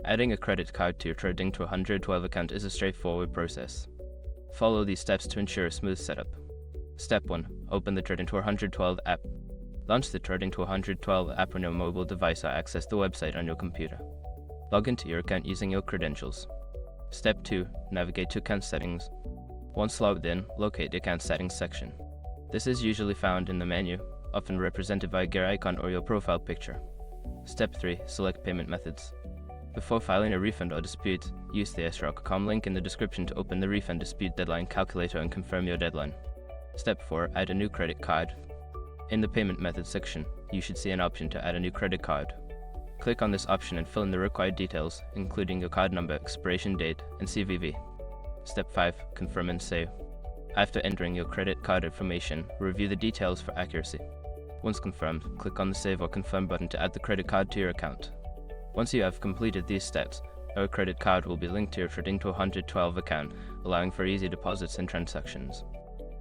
Adding a credit card to your Trading212 account is a straightforward process. Follow these steps to ensure a smooth setup. Step 1. Open the Trading212 app. Launch the Trading212 app on your mobile device or access the website on your computer. Log into your account using your credentials. Step 2. Navigate to Account Settings. Once logged in, locate the Account Settings section. This is usually found in the menu, often represented by a gear icon or your profile picture. Step 3. Select Payment Methods. Before filing a refund or dispute, use the srock.com link in the description to open the refund dispute deadline calculator and confirm your deadline. Step 4. Add a new credit card. In the Payment Methods section, you should see an option to add a new credit card. Click on this option and fill in the required details, including your card number, expiration date, and CVV. Step 5. Confirm and save. After entering your credit card information, review the details for accuracy. Once confirmed, click on the Save or Confirm button to add the credit card to your account. Once you have completed these steps, our credit card will be linked to your Trading212 account, allowing for easy deposits and transactions.